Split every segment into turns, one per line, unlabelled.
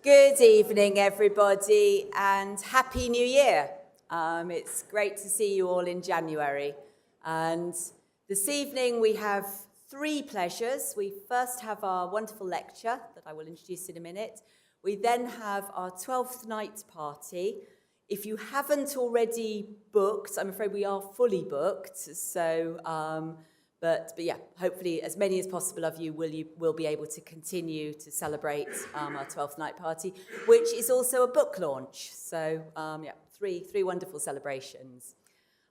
Good evening, everybody, and Happy New Year. It's great to see you all in January. And this evening we have three pleasures. We first have our wonderful lecture that I will introduce in a minute. We then have our 12th night party. If you haven't already booked, I'm afraid we are fully booked, so But yeah, hopefully as many as possible of you will be able to continue to celebrate our 12th night party, which is also a book launch. So yeah, three wonderful celebrations.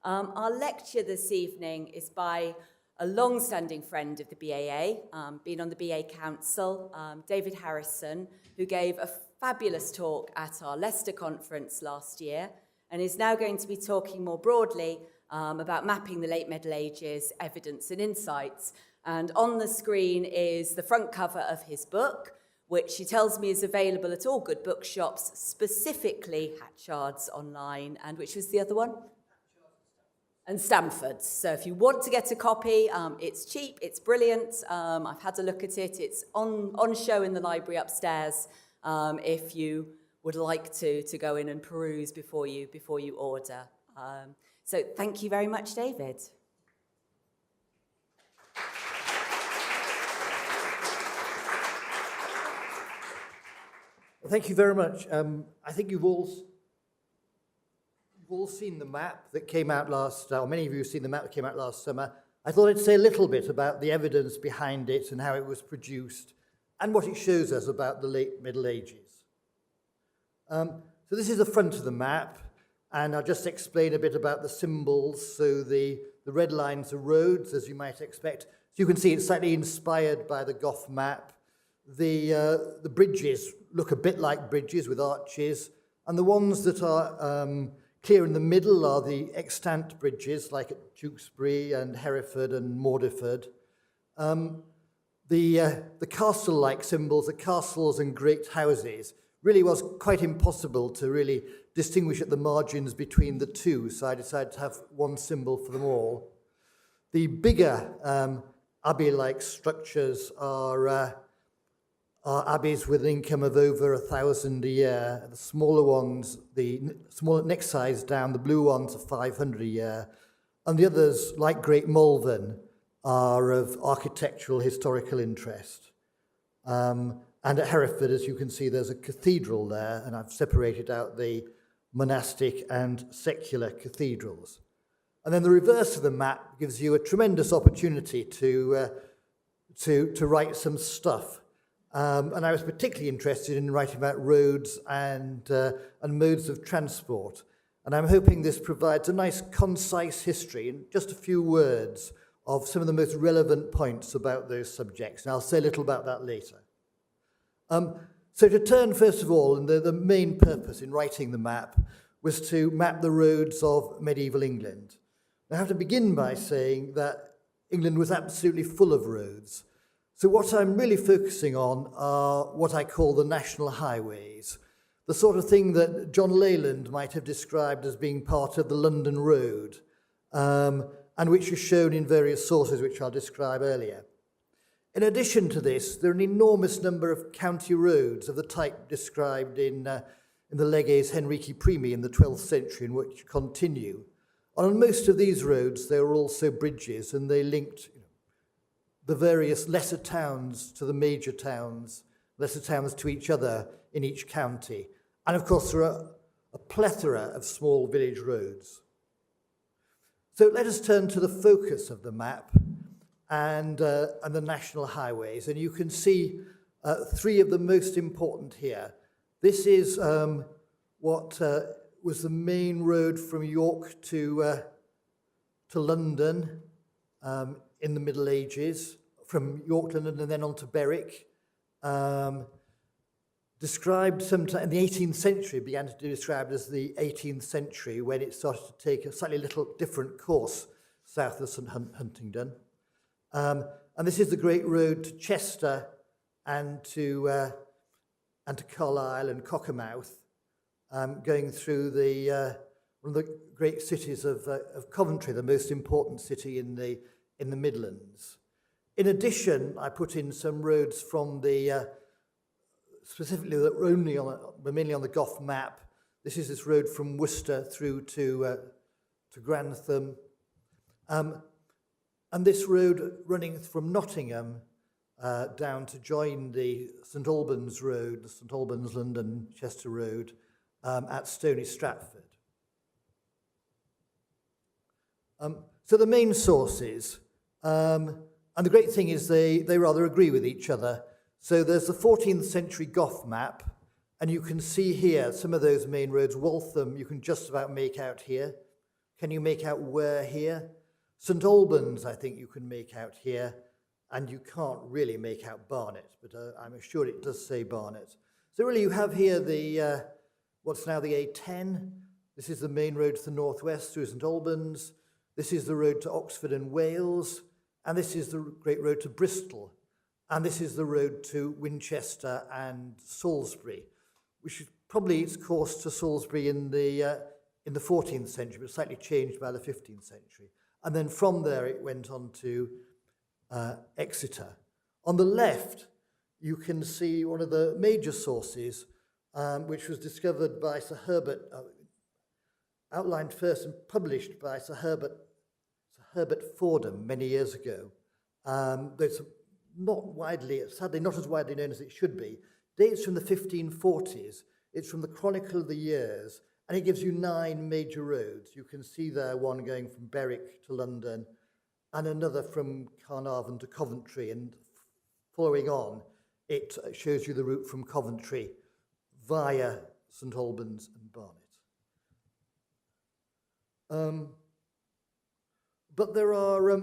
Our lecture this evening is by a long-standing friend of the BAA, been on the BA Council, David Harrison, who gave a fabulous talk at our Leicester conference last year, and is now going to be talking more broadly about mapping the late Middle Ages, evidence and insights. And on the screen is the front cover of his book, which he tells me is available at all good bookshops, specifically Hatchard's online, and which was the other one? And Stamford's. So if you want to get a copy, it's cheap, it's brilliant. I've had a look at it. It's on show in the library upstairs if you would like to go in and peruse before you order. So thank you very much, David.
Well, thank you very much. I think you've all seen the map that came out or many of you have seen the map that came out last summer. I thought I'd say a little bit about the evidence behind it and how it was produced and what it shows us about the late Middle Ages. So this is the front of the map. And I'll just explain a bit about the symbols. So the red lines are roads, as you might expect. So you can see it's slightly inspired by the Goth map. The bridges look a bit like bridges with arches. And the ones that are clear in the middle are the extant bridges, like at Tewkesbury and Hereford and Morderford. The castle-like symbols, the castles and great houses, really was quite impossible to really distinguish at the margins between the two, so I decided to have one symbol for them all. The bigger abbey-like structures are abbeys with an income of over 1,000 a year. The smaller ones, the smaller next size down, the blue ones are 500 a year, and the others, like Great Malvern, are of architectural historical interest. And at Hereford, as you can see, there's a cathedral there, and I've separated out the monastic and secular cathedrals. And then the reverse of the map gives you a tremendous opportunity to write some stuff. And I was particularly interested in writing about roads and modes of transport. And I'm hoping this provides a nice, concise history in just a few words of some of the most relevant points about those subjects. And I'll say a little about that later. So to turn, first of all, and the main purpose in writing the map was to map the roads of medieval England. I have to begin by saying that England was absolutely full of roads. So what I'm really focusing on are what I call the national highways, the sort of thing that John Leyland might have described as being part of the London Road, and which is shown in various sources, which I'll describe earlier. In addition to this, there are an enormous number of county roads of the type described in the Leges Henrici Primi in the 12th century, and which continue. On most of these roads, there were also bridges, and they linked the various lesser towns to the major towns, lesser towns to each other in each county. And of course, there are a plethora of small village roads. So let us turn to the focus of the map and the national highways. And you can see three of the most important here. This is what was the main road from York to London in the Middle Ages, from York to London and then on to Berwick. Described sometime in the 18th century, began to be described as the 18th century when it started to take a slightly little different course south of St Huntingdon. And this is the great road to Chester and to Carlisle and Cockermouth, going through one of the great cities of Coventry, the most important city in the Midlands. In addition, I put in some roads from the specifically that were mainly on the Gough map. This is this road from Worcester through to Grantham. And this road running from Nottingham down to join the St Albans Road, the St Albans London Chester Road at Stony Stratford. So the main sources, and the great thing is they rather agree with each other. So there's the 14th century Gough map, and you can see here some of those main roads. Waltham, you can just about make out here. Can you make out Ware here? St Albans, I think you can make out here, and you can't really make out Barnet, but I'm sure it does say Barnet. So really you have here the what's now the A10. This is the main road to the northwest through St Albans. This is the road to Oxford and Wales, and this is the great road to Bristol, and this is the road to Winchester and Salisbury, which is probably its course to Salisbury in the 14th century, but slightly changed by the 15th century. And then from there it went on to Exeter. On the left, you can see one of the major sources, which was discovered by Sir Herbert, outlined first and published by Sir Herbert Fordham many years ago. It's sadly not as widely known as it should be. Dates from the 1540s. It's from the Chronicle of the Years, and it gives you 9 major roads. You can see there one going from Berwick to London, and another from Carnarvon to Coventry, and following on, it shows you the route from Coventry via St Albans and Barnet. But there are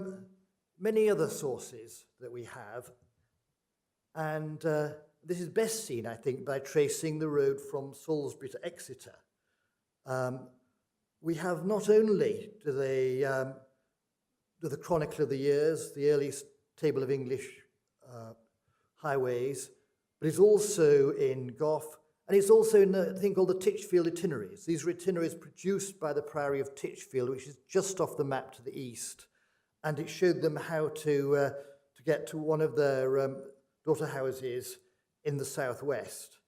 many other sources that we have, and this is best seen, I think, by tracing the road from Salisbury to Exeter. We have not only the Chronicle of the Years, the earliest table of English highways, but it's also in Gough, and it's also in a thing called the Titchfield Itineraries. These are itineraries produced by the Priory of Titchfield, which is just off the map to the east, and it showed them how to get to one of their daughter houses in the southwest.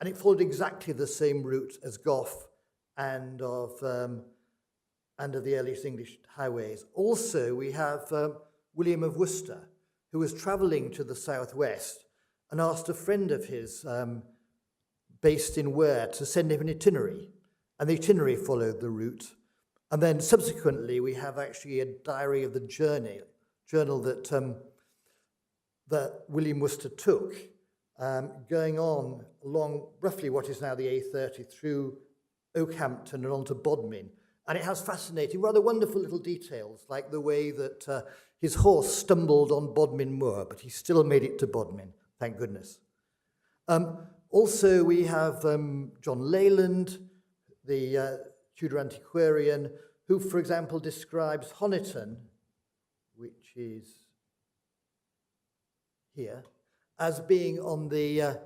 And it followed exactly the same route as Gough and of the earliest English highways. Also, we have William of Worcester, who was travelling to the southwest and asked a friend of his based in Ware to send him an itinerary, and the itinerary followed the route. And then subsequently, we have actually a diary of the journal that William Worcester took, going on along roughly what is now the A30 through Oakhampton and on to Bodmin. And it has fascinating, rather wonderful little details, like the way that his horse stumbled on Bodmin Moor, but he still made it to Bodmin, thank goodness. Also, we have John Leyland, the Tudor antiquarian, who, for example, describes Honiton, which is here, as being on the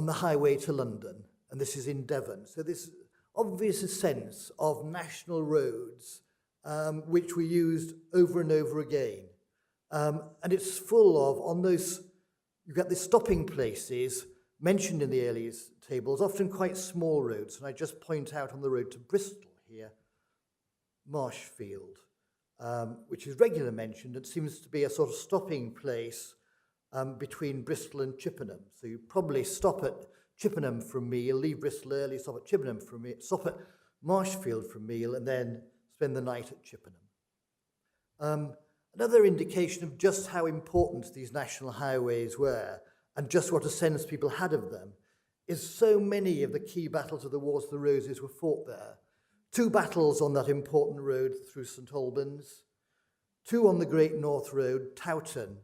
highway to London, and this is in Devon. So this obvious sense of national roads, which were used over and over again. And it's full of, on those, you get the stopping places mentioned in the earliest tables, often quite small roads. And I just point out on the road to Bristol here, Marshfield, which is regularly mentioned. It seems to be a sort of stopping place between Bristol and Chippenham. So you probably stop at Chippenham for a meal, leave Bristol early, stop at Chippenham for a meal, stop at Marshfield for a meal, and then spend the night at Chippenham. Another indication of just how important these national highways were and just what a sense people had of them is so many of the key battles of the Wars of the Roses were fought there. 2 battles on that important road through St Albans, 2 on the Great North Road, Towton,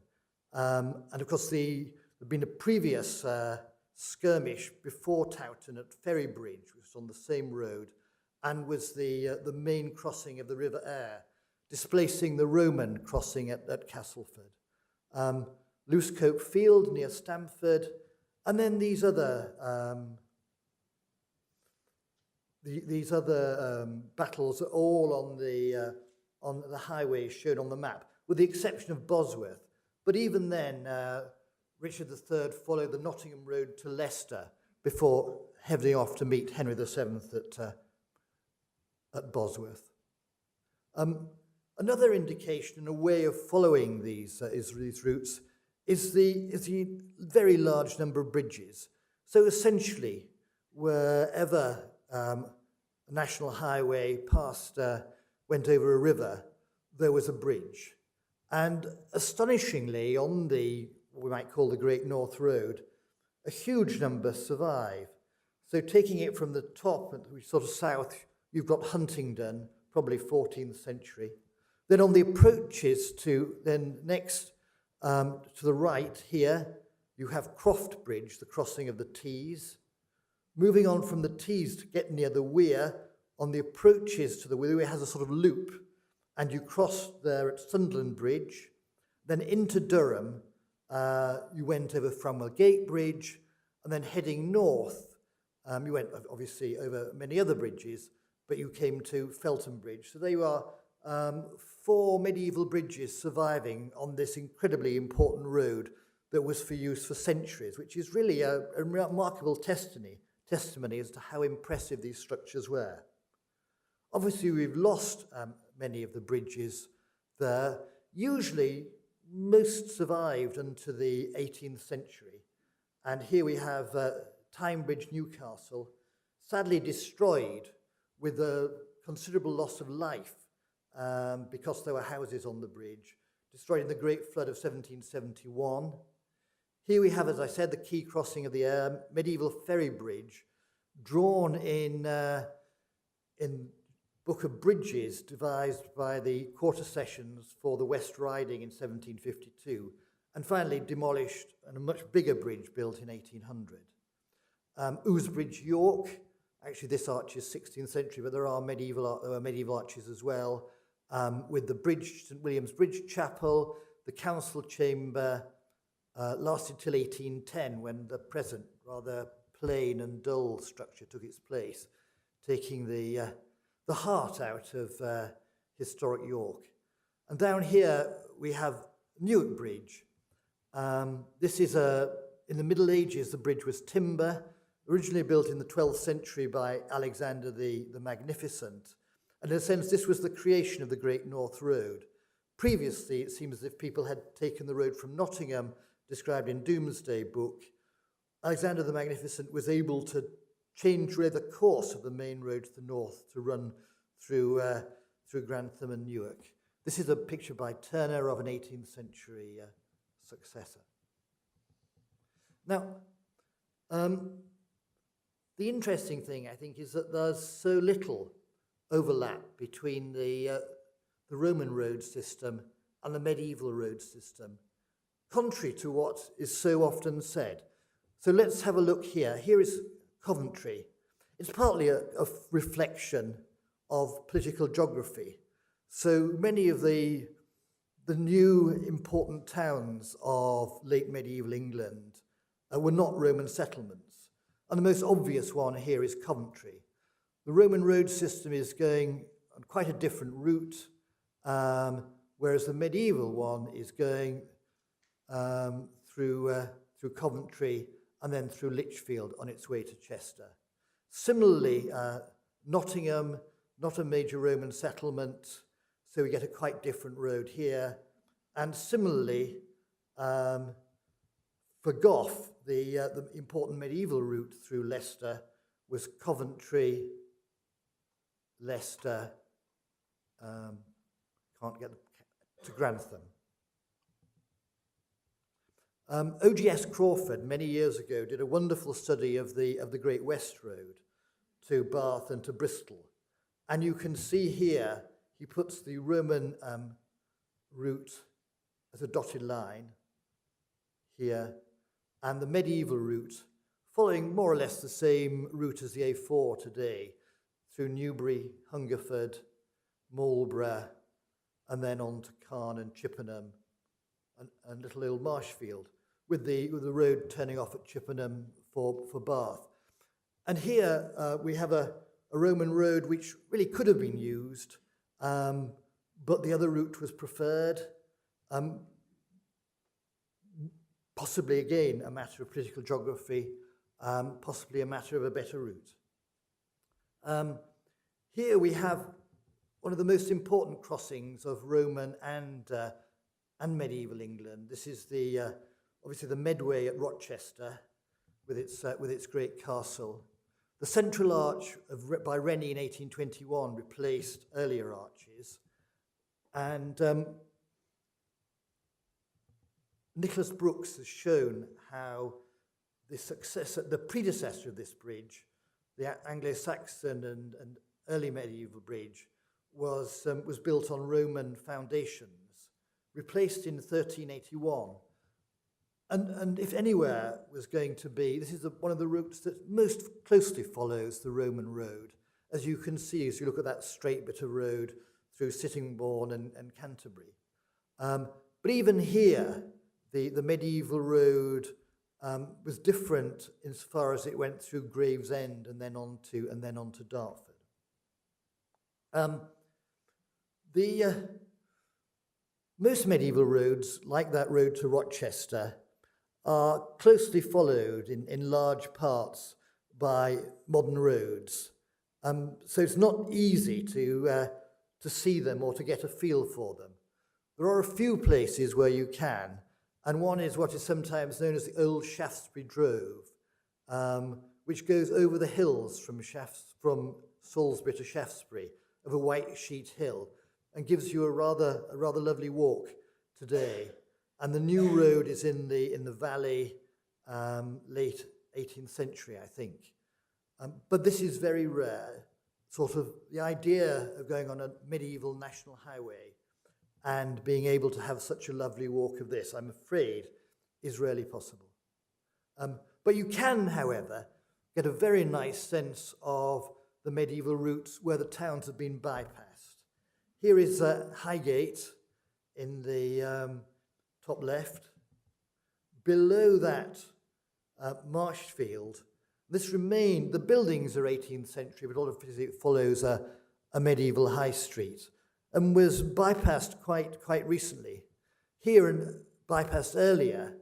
and of course there'd been a previous skirmish before Towton at Ferrybridge, which was on the same road, and was the main crossing of the River Aire, displacing the Roman crossing at Castleford. Loosecope Field near Stamford, and then these other battles are all on the highways shown on the map, with the exception of Bosworth. But even then, Richard III followed the Nottingham Road to Leicester before heading off to meet Henry VII at Bosworth. Another indication and a way of following these routes is the very large number of bridges. So essentially, wherever a national highway went over a river, there was a bridge. And astonishingly, on what we might call the Great North Road, a huge number survive. So taking it from the top, sort of south, you've got Huntingdon, probably 14th century. Then on the approaches to the right here, you have Croft Bridge, the crossing of the Tees. Moving on from the Tees to get near the Weir, on the approaches to the Weir has a sort of loop, and you cross there at Sunderland Bridge. Then into Durham, you went over Framwell Gate Bridge, and then heading north, you went obviously over many other bridges, but you came to Felton Bridge. So they were 4 medieval bridges surviving on this incredibly important road that was for use for centuries, which is really a remarkable testimony as to how impressive these structures were. Obviously, we've lost many of the bridges there. Usually, most survived into the 18th century. And here we have Tyne Bridge, Newcastle, sadly destroyed with a considerable loss of life because there were houses on the bridge, destroyed in the Great Flood of 1771. Here we have, as I said, the quay crossing of the Aire, medieval ferry bridge, drawn in Book of Bridges, devised by the Quarter Sessions for the West Riding in 1752, and finally demolished and a much bigger bridge built in 1800. Ouse Bridge, York. Actually, this arch is 16th century, but there were medieval arches as well, with the bridge, St William's Bridge Chapel, the council chamber, lasted till 1810, when the present rather plain and dull structure took its place, taking the heart out of historic York. And down here we have Newark Bridge. This is in the Middle Ages, the bridge was timber, originally built in the 12th century by Alexander the Magnificent. And in a sense, this was the creation of the Great North Road. Previously, it seems as if people had taken the road from Nottingham, described in Domesday Book. Alexander the Magnificent was able to change the course of the main road to the north to run through Grantham and Newark. This is a picture by Turner of an 18th century successor. Now, the interesting thing, I think, is that there's so little overlap between the Roman road system and the medieval road system, contrary to what is so often said. So let's have a look here. Here is Coventry. It's partly a reflection of political geography. So many of the new important towns of late medieval England were not Roman settlements. And the most obvious one here is Coventry. The Roman road system is going on quite a different route, whereas the medieval one is going through Coventry and then through Lichfield on its way to Chester. Similarly, Nottingham, not a major Roman settlement, so we get a quite different road here. And similarly, for Gough, the important medieval route through Leicester was Coventry, Leicester, to Grantham. O.G.S. Crawford, many years ago, did a wonderful study of the Great West Road to Bath and to Bristol. And you can see here, he puts the Roman route as a dotted line here, and the medieval route, following more or less the same route as the A4 today, through Newbury, Hungerford, Marlborough, and then on to Caen and Chippenham, and Little Old Marshfield, with the road turning off at Chippenham for Bath. And here we have a Roman road which really could have been used, but the other route was preferred. possibly again a matter of political geography, possibly a matter of a better route. Here we have one of the most important crossings of Roman and medieval England. This is obviously the Medway at Rochester with its great castle. The central arch by Rennie in 1821 replaced earlier arches, and Nicholas Brooks has shown how the predecessor of this bridge, the Anglo-Saxon and early medieval bridge, was built on Roman foundations, replaced in 1381. And if anywhere was going to be, this is one of the routes that most closely follows the Roman road, as you can see as you look at that straight bit of road through Sittingbourne and Canterbury. But even here, the medieval road was different insofar as it went through Gravesend and then on to Dartford. Most medieval roads, like that road to Rochester, are closely followed in large parts by modern roads. So it's not easy to see them or to get a feel for them. There are a few places where you can, and one is what is sometimes known as the Old Shaftesbury Drove, which goes over the hills from Salisbury to Shaftesbury, of a white sheet hill, and gives you a rather lovely walk today. And the new road is in the valley, late 18th century, I think. But this is very rare. Sort of the idea of going on a medieval national highway and being able to have such a lovely walk of this, I'm afraid, is rarely possible. But you can, however, get a very nice sense of the medieval routes where the towns have been bypassed. Here is Highgate in the top left. Below that, Marshfield. The buildings are 18th century, but obviously it follows a medieval high street and was bypassed quite recently. Here and bypassed earlier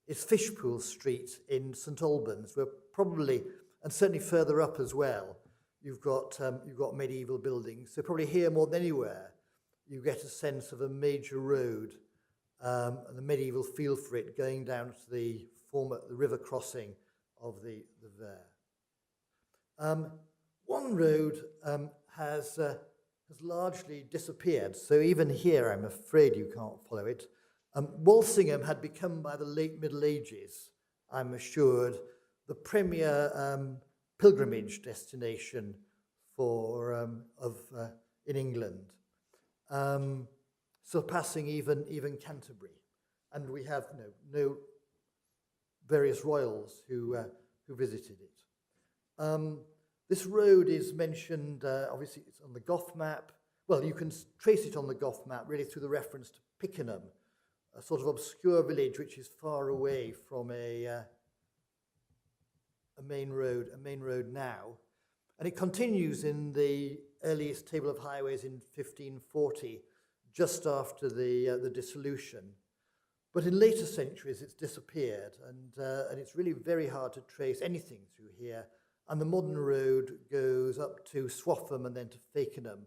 is Fishpool Street in St Albans, where probably, and certainly further up as well, you've got medieval buildings. So probably here more than anywhere, you get a sense of a major road and the medieval feel for it going down to the river crossing of the Ver. One road has largely disappeared, so even here I'm afraid you can't follow it. Walsingham had become, by the late Middle Ages, I'm assured, the premier pilgrimage destination in England, surpassing even Canterbury. And we have no various royals who visited it. This road is mentioned, obviously it's on the Gough map. Well, you can trace it on the Gough map really through the reference to Pickenham, a sort of obscure village which is far away from a main road now. And it continues in the earliest table of highways in 1540, just after the dissolution. But in later centuries, it's disappeared, and it's really very hard to trace anything through here. And the modern road goes up to Swaffham and then to Fakenham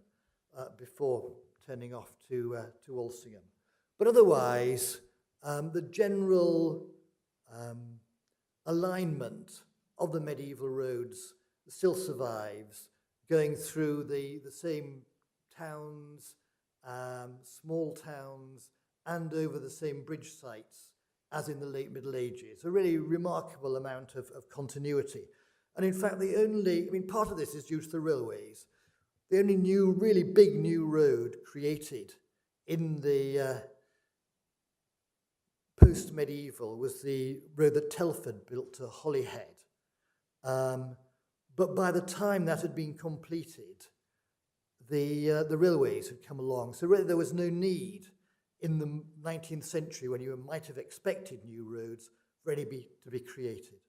before turning off to Walsingham. But otherwise, the general alignment of the medieval roads still survives, going through the same towns, small towns, and over the same bridge sites as in the late Middle Ages. A really remarkable amount of continuity. And in fact, part of this is due to the railways. The only really big new road created in the post-medieval was the road that Telford built to Holyhead. But by the time that had been completed, the railways had come along. So really there was no need in the 19th century, when you might have expected new roads, for any to be created.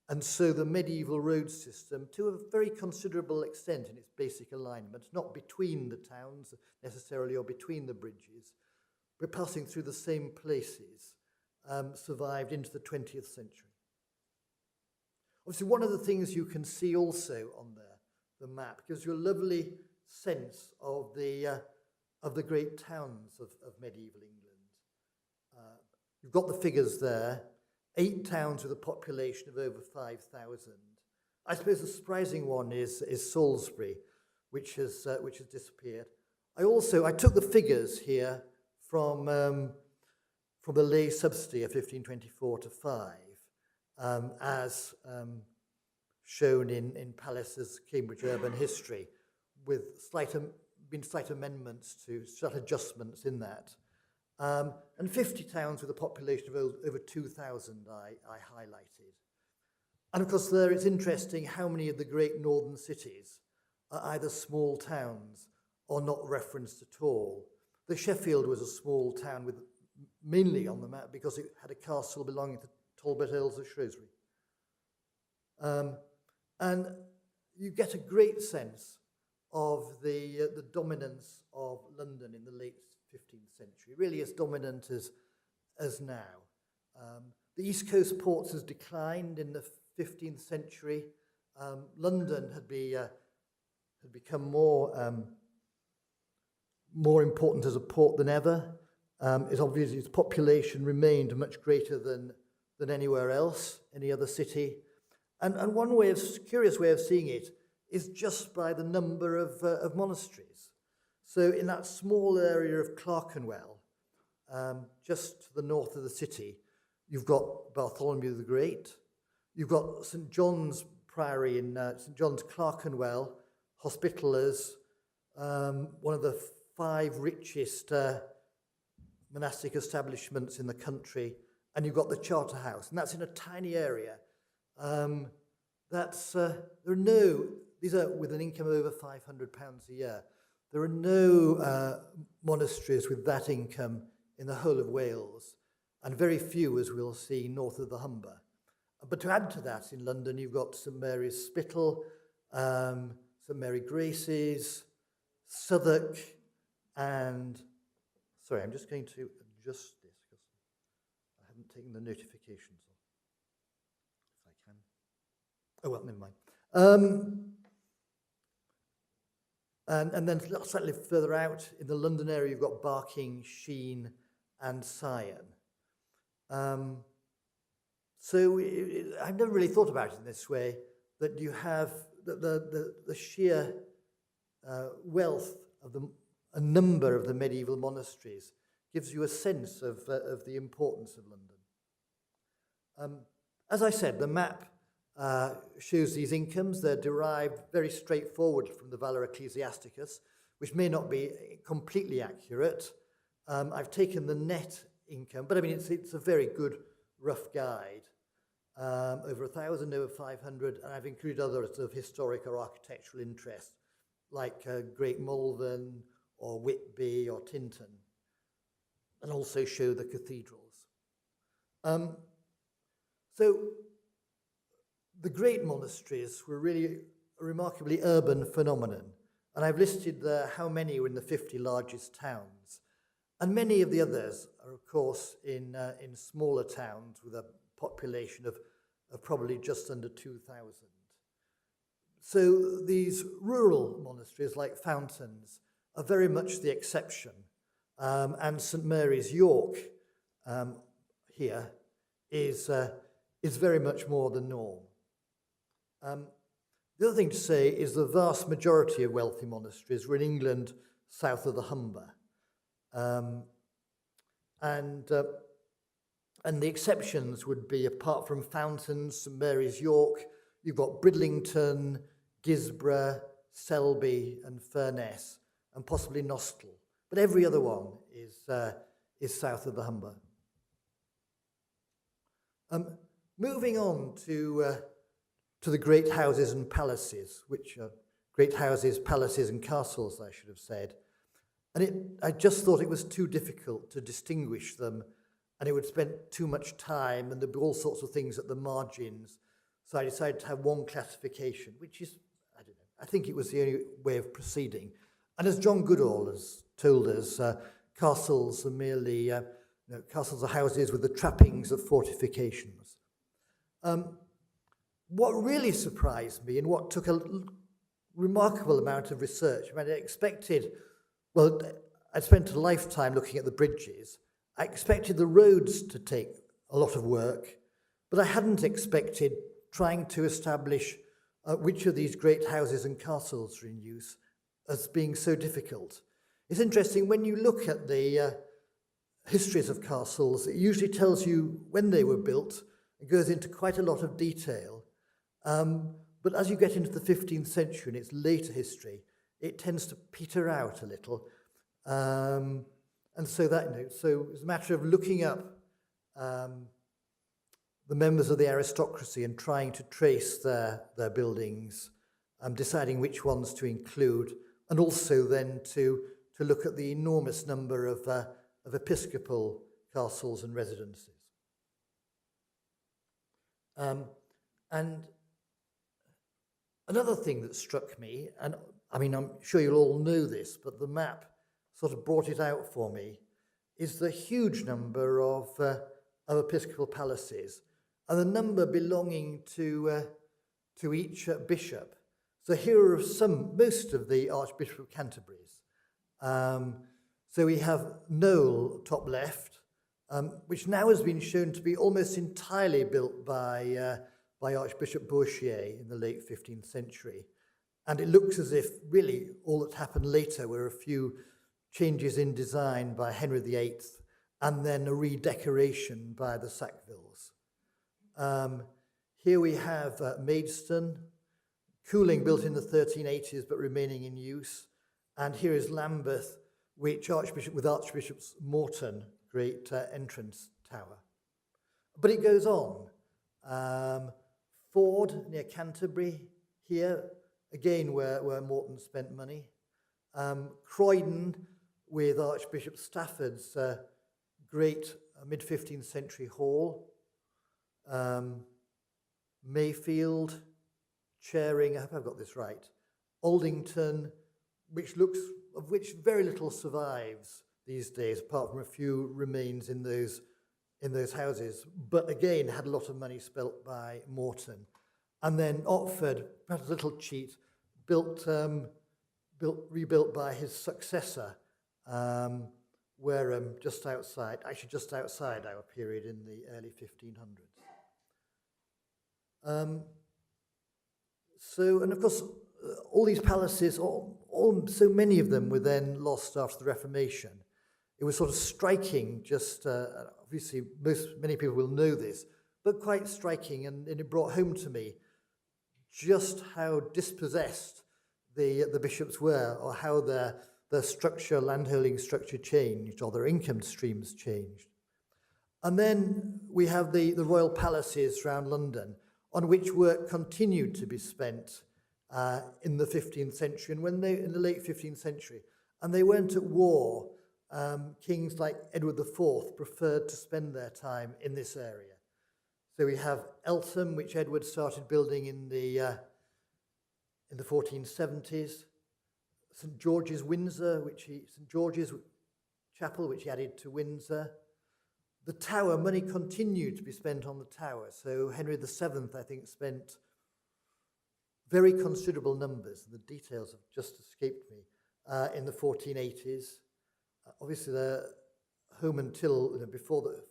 And so the medieval road system, to a very considerable extent in its basic alignment, not between the towns necessarily or between the bridges, but passing through the same places, survived into the 20th century. Obviously, one of the things you can see also on the map gives you a lovely sense of the great towns of medieval England. You've got the figures there, 8 towns with a population of over 5,000. I suppose the surprising one is Salisbury, which has disappeared. I took the figures here from the lay subsidy of 1524 to 5, as shown in Pallis's Cambridge Urban History, with slight amendments to slight adjustments in that. And 50 towns with a population of over 2,000 I highlighted. And of course there it's interesting how many of the great northern cities are either small towns or not referenced at all. The Sheffield was a small town mainly on the map because it had a castle belonging to Talbot Earls of Shrewsbury. And you get a great sense of the dominance of London in the late 15th century, really as dominant as now. The East Coast ports has declined in the 15th century. London had become more important as a port than ever. Its population remained much greater than anywhere else, any other city. And one curious way of seeing it is just by the number of monasteries. So in that small area of Clerkenwell, just to the north of the city, you've got Bartholomew the Great, you've got St. John's Priory in St. John's Clerkenwell, Hospitallers, one of the 5 richest monastic establishments in the country, and you've got the Charterhouse, and that's in a tiny area. These are with an income of over £500 a year. There are no monasteries with that income in the whole of Wales, and very few, as we'll see, north of the Humber. But to add to that, in London, you've got St Mary's Spittal, St Mary Graces, Southwark, and... Sorry, I'm just going to adjust this because I haven't taken the notifications off. If I can. Oh, well, never mind. And then slightly further out in the London area, you've got Barking, Sheen, and Sion. So I've never really thought about it in this way, that you have the sheer wealth of a number of the medieval monasteries gives you a sense of the importance of London. As I said, the map shows these incomes. They're derived very straightforward from the Valor Ecclesiasticus, which may not be completely accurate. I've taken the net income, but I mean, it's a very good rough guide. Over 1,000, over 500, and I've included others of historic or architectural interest, like Great Malvern, or Whitby, or Tintern, and also show the cathedrals. So the great monasteries were really a remarkably urban phenomenon, and I've listed there how many were in the 50 largest towns, and many of the others are, of course, in smaller towns with a population of probably just under 2,000. So these rural monasteries like Fountains are very much the exception, and St Mary's York here is very much more the norm. The other thing to say is the vast majority of wealthy monasteries were in England south of the Humber, and the exceptions would be, apart from Fountains, St Mary's York, you've got Bridlington, Gisborough, Selby, and Furness, and possibly Nostell. But every other one is south of the Humber. Moving on to the great houses and palaces, which are great houses, palaces, and castles, I should have said. And I just thought it was too difficult to distinguish them, and it would spend too much time, and there'd be all sorts of things at the margins. So I decided to have one classification, which is, I don't know, I think it was the only way of proceeding. And as John Goodall has told us, castles are merely castles are houses with the trappings of fortifications. What really surprised me and what took a remarkable amount of research, I expected, well, I'd spent a lifetime looking at the bridges. I expected the roads to take a lot of work, but I hadn't expected trying to establish which of these great houses and castles are in use as being so difficult. It's interesting, when you look at the histories of castles, it usually tells you when they were built. It goes into quite a lot of detail. But as you get into the 15th century and its later history, it tends to peter out a little. And so that, so it's a matter of looking up the members of the aristocracy and trying to trace their buildings, deciding which ones to include, and also then to look at the enormous number of episcopal castles and residences. And another thing that struck me, and I mean, I'm sure you'll all know this, but the map sort of brought it out for me, is the huge number of episcopal palaces, and the number belonging to each bishop. So here are most of the Archbishop of Canterbury's. So we have Knowle, top left, which now has been shown to be almost entirely built by Archbishop Bourchier in the late 15th century. And it looks as if really all that happened later were a few changes in design by Henry VIII and then a redecoration by the Sackvilles. Here we have Maidstone, Cooling, built in the 1380s but remaining in use. And here is Lambeth, with Archbishop Morton, great entrance tower. But it goes on. Ford, near Canterbury, here, again, where Morton spent money. Croydon, with Archbishop Stafford's great mid-15th century hall. Mayfield, Charing, I hope I've got this right. Aldington, of which very little survives these days, apart from a few remains in those houses, but again had a lot of money spent by Morton. And then Otford, perhaps a little cheat, rebuilt by his successor, Wareham, just outside our period in the early 1500s. And of course, all these palaces, so many of them were then lost after the Reformation. It was sort of striking, just obviously many people will know this, but quite striking, and it brought home to me just how dispossessed the bishops were, or how their structure, landholding structure changed, or their income streams changed. And then we have the royal palaces around London, on which work continued to be spent in the 15th century, and in the late 15th century, and they weren't at war. Kings like Edward IV preferred to spend their time in this area. So we have Eltham, which Edward started building in the 1470s. St George's Windsor, St George's Chapel, which he added to Windsor. The Tower, money continued to be spent on the Tower. So Henry VII, I think, spent very considerable numbers. The details have just escaped me in the 1480s. Obviously, they're home until before the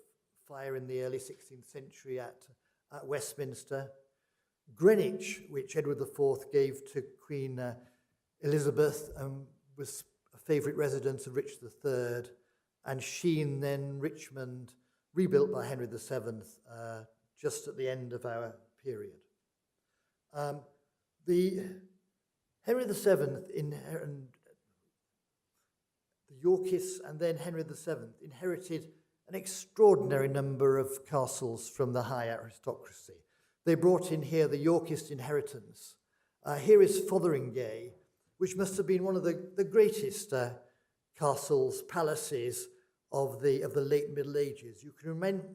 fire in the early 16th century at Westminster. Greenwich, which Edward IV gave to Queen Elizabeth, was a favourite residence of Richard III. And Sheen, then Richmond, rebuilt by Henry VII just at the end of our period. The Henry VII and the Yorkists and then Henry VII inherited an extraordinary number of castles from the high aristocracy. They brought in here the Yorkist inheritance. Here is Fotheringay, which must have been one of the greatest castles, palaces of the late Middle Ages. You can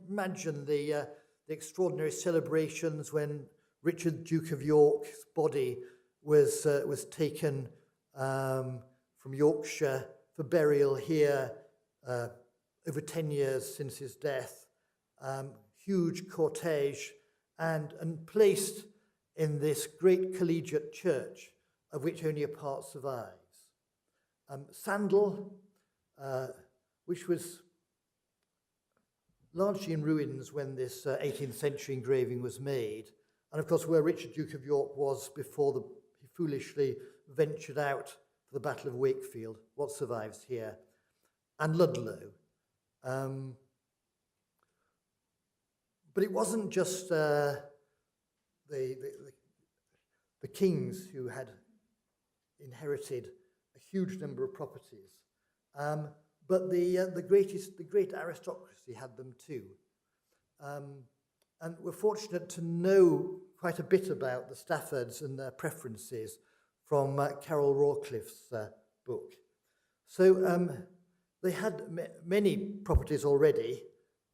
imagine the extraordinary celebrations when Richard, Duke of York's body was taken from Yorkshire for burial here over 10 years since his death, huge cortege, and placed in this great collegiate church, of which only a part survives. Sandal, which was largely in ruins when this 18th century engraving was made, and of course where Richard, Duke of York, was before he foolishly ventured out for the Battle of Wakefield. What survives here? And Ludlow. But it wasn't just the kings who had inherited a huge number of properties, but the great aristocracy had them too. And we're fortunate to know quite a bit about the Staffords and their preferences from Carol Rawcliffe's book. So they had many properties already,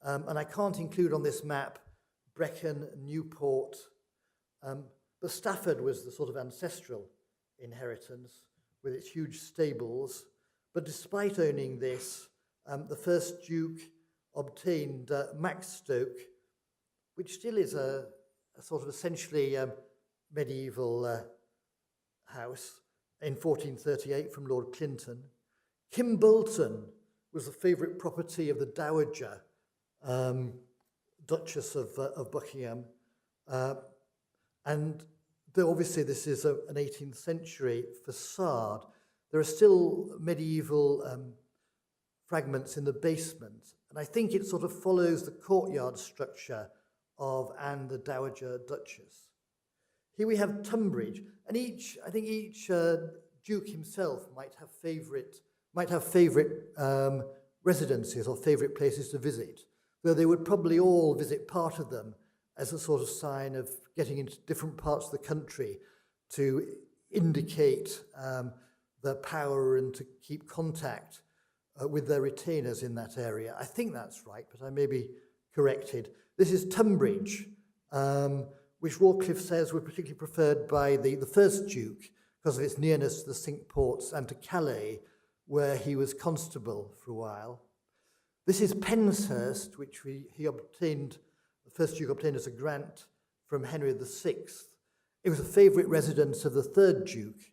and I can't include on this map Brecon, Newport, but Stafford was the sort of ancestral inheritance with its huge stables. But despite owning this, the first Duke obtained Maxstoke, which still is a sort of essentially medieval house, in 1438 from Lord Clinton. Kimbolton was the favourite property of the Dowager, Duchess of Buckingham. And though obviously this is an 18th century facade, there are still medieval fragments in the basement. And I think it sort of follows the courtyard structure of Anne the Dowager Duchess. Here we have Tunbridge, and I think each Duke himself might have favourite residences or favourite places to visit, though they would probably all visit part of them as a sort of sign of getting into different parts of the country to indicate their power and to keep contact with their retainers in that area. I think that's right, but I may be corrected. This is Tunbridge, which Rawcliffe says were particularly preferred by the first Duke because of its nearness to the Cinque Ports and to Calais, where he was constable for a while. This is Penshurst, which he obtained, the first Duke obtained as a grant from Henry VI. It was a favourite residence of the third Duke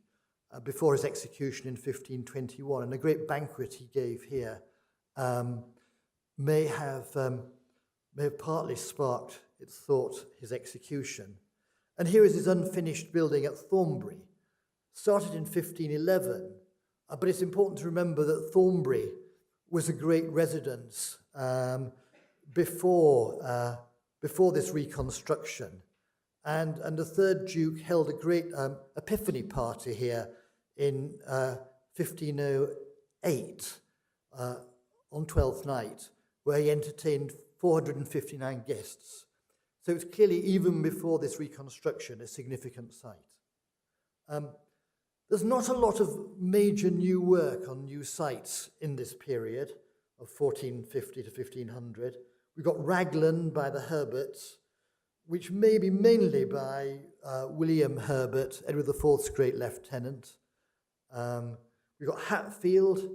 before his execution in 1521, and a great banquet he gave here may have partly sparked, it's thought, his execution. And here is his unfinished building at Thornbury, started in 1511, but it's important to remember that Thornbury was a great residence before this reconstruction. And the third Duke held a great epiphany party here in 1508 on Twelfth Night, where he entertained 459 guests. So it's clearly, even before this reconstruction, a significant site. There's not a lot of major new work on new sites in this period of 1450 to 1500. We've got Raglan by the Herberts, which may be mainly by William Herbert, Edward IV's great lieutenant. We've got Hatfield,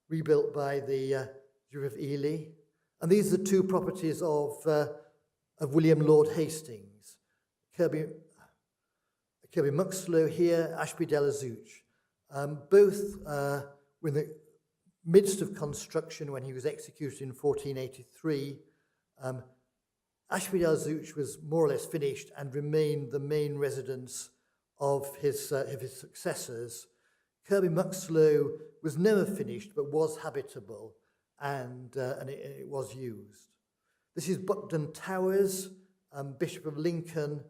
rebuilt by the Duke of Ely. And these are the two properties of William Lord Hastings. Kirby Muxloe here, Ashby de la Zouch. Both were in the midst of construction when he was executed in 1483. Ashby de la Zouch was more or less finished and remained the main residence of his successors. Kirby Muxloe was never finished but was habitable, and it was used. This is Buckden Towers, Bishop of Lincoln,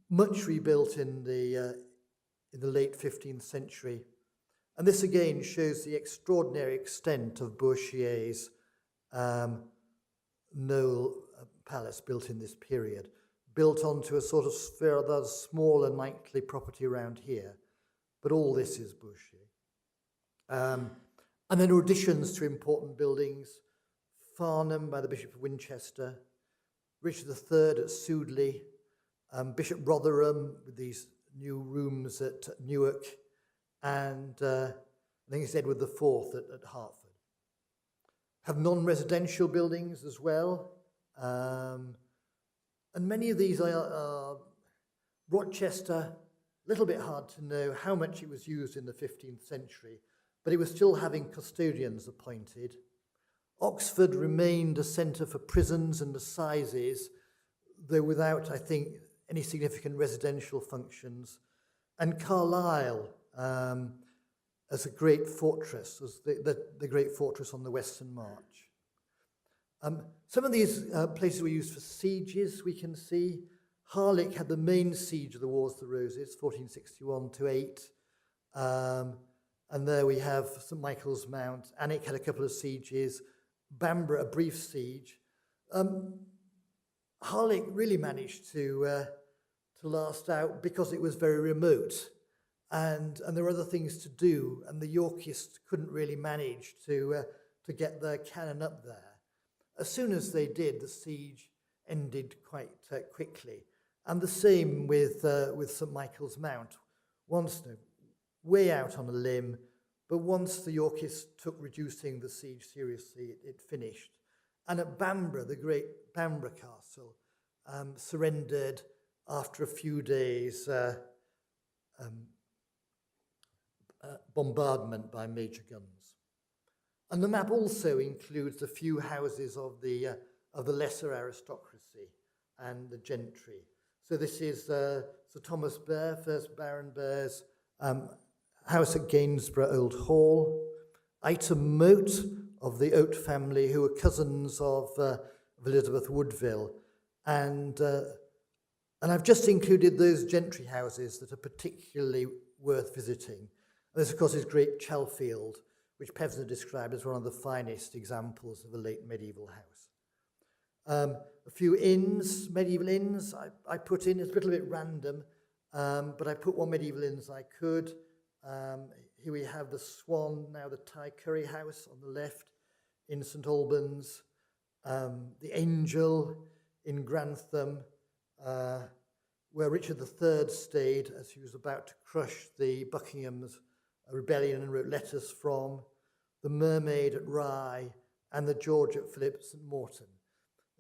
much rebuilt in the late 15th century. And this again shows the extraordinary extent of Bourchier's Knoll Palace built in this period, built onto a sort of rather small and knightly property around here. But all this is Bourchier. And then additions to important buildings: Farnham by the Bishop of Winchester, Richard III at Sudeley, Bishop Rotherham with these new rooms at Newark, and I think it's Edward IV at Hertford. have non-residential buildings as well. And many of these are Rochester, a little bit hard to know how much it was used in the 15th century, but it was still having custodians appointed. Oxford remained a centre for prisons and assizes, though without, I think, any significant residential functions. And Carlisle as a great fortress, as the great fortress on the Western March. Some of these places were used for sieges, we can see. Harlech had the main siege of the Wars of the Roses, 1461 to 8. And there we have St Michael's Mount. Alnwick had a couple of sieges. Bamburgh, a brief siege. Harlech really managed to last out because it was very remote. And there were other things to do, and the Yorkists couldn't really manage to get their cannon up there. As soon as they did, the siege ended quite quickly. And the same with St Michael's Mount. Once, way out on a limb, but once the Yorkists took reducing the siege seriously, it finished. And at Bamburgh, the great Bamburgh Castle, surrendered after a few days' bombardment by major guns. And the map also includes a few houses of the lesser aristocracy and the gentry. So this is Sir Thomas Bear, first Baron Bear's house at Gainsborough Old Hall. Item Moat of the Oat family, who were cousins of Elizabeth Woodville. And I've just included those gentry houses that are particularly worth visiting. And this, of course, is Great Chalfield, which Pevsner described as one of the finest examples of a late medieval house. A few inns, medieval inns, I put in. It's a little bit random, but I put what medieval inns I could. Here we have the Swan, now the Thai Curry House on the left in St Albans. The Angel in Grantham, where Richard III stayed as he was about to crush the Buckingham's rebellion and wrote letters from. The Mermaid at Rye, and the George at Philip St Morton.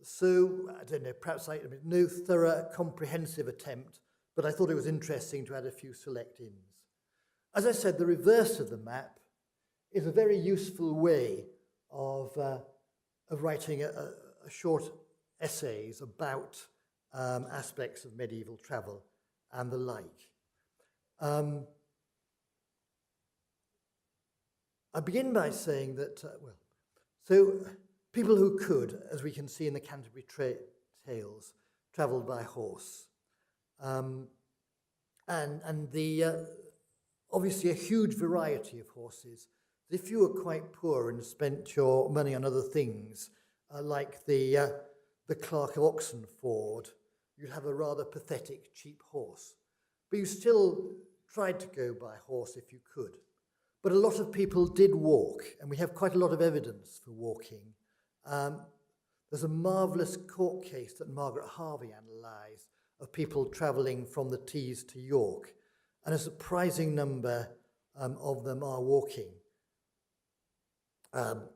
So, I don't know, perhaps no thorough, comprehensive attempt, but I thought it was interesting to add a few select inns. As I said, the reverse of the map is a very useful way of writing a short essays about aspects of medieval travel and the like. I begin by saying that, so people who could, as we can see in the Canterbury Tales, travelled by horse. And obviously a huge variety of horses. If you were quite poor and spent your money on other things, like the Clerk of Oxenford, you'd have a rather pathetic, cheap horse. But you still tried to go by horse if you could. But a lot of people did walk, and we have quite a lot of evidence for walking. There's a marvellous court case that Margaret Harvey analysed of people travelling from the Tees to York, and a surprising number of them are walking. The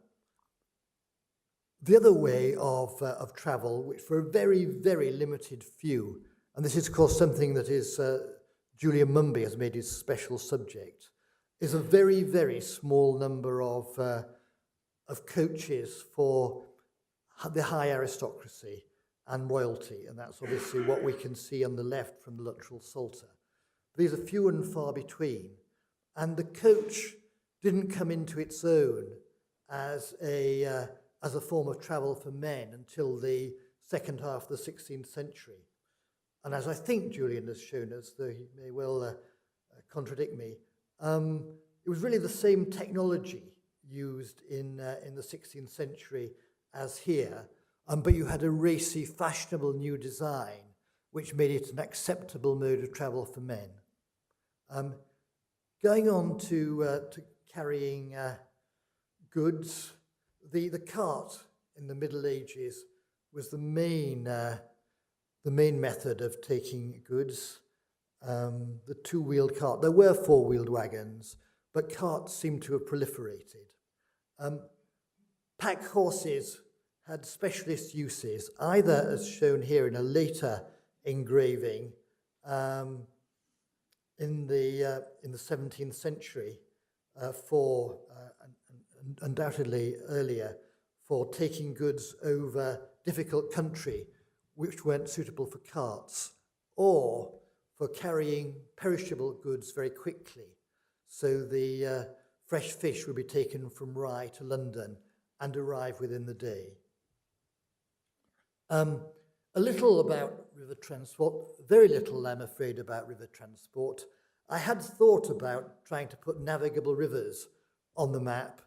other way of travel, which for a very, very limited few, and this is, of course, something that is Julian Mumby has made his special subject, is a very, very small number of coaches for the high aristocracy and royalty, and that's obviously what we can see on the left from the Luttrell Psalter. These are few and far between, and the coach didn't come into its own as a form of travel for men until the second half of the 16th century. And as I think Julian has shown us, though he may well contradict me, it was really the same technology used in the 16th century as here, but you had a racy, fashionable new design which made it an acceptable mode of travel for men. Going on to carrying goods, the cart in the Middle Ages was the main method of taking goods. The two-wheeled cart. There were four-wheeled wagons, but carts seem to have proliferated. Pack horses had specialist uses, either as shown here in a later engraving in the 17th century, for undoubtedly earlier, for taking goods over difficult country which weren't suitable for carts, or for carrying perishable goods very quickly. So the fresh fish would be taken from Rye to London and arrive within the day. A little about river transport, very little, I'm afraid, about river transport. I had thought about trying to put navigable rivers on the map,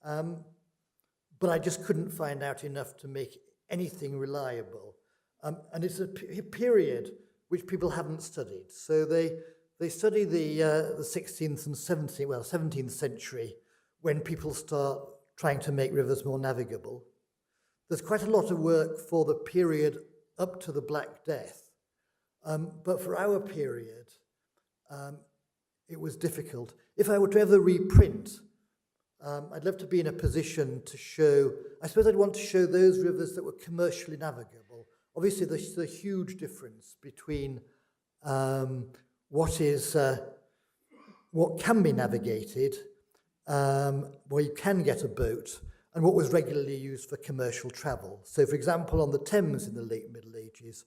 but I just couldn't find out enough to make anything reliable. And it's a period which people haven't studied. So they study the 16th and 17th century, when people start trying to make rivers more navigable. There's quite a lot of work for the period up to the Black Death. But for our period, it was difficult. If I were to ever reprint, I'd love to be in a position to show, I suppose I'd want to show those rivers that were commercially navigable. Obviously, there's a huge difference between what can be navigated, where you can get a boat, and what was regularly used for commercial travel. So, for example, on the Thames in the late Middle Ages,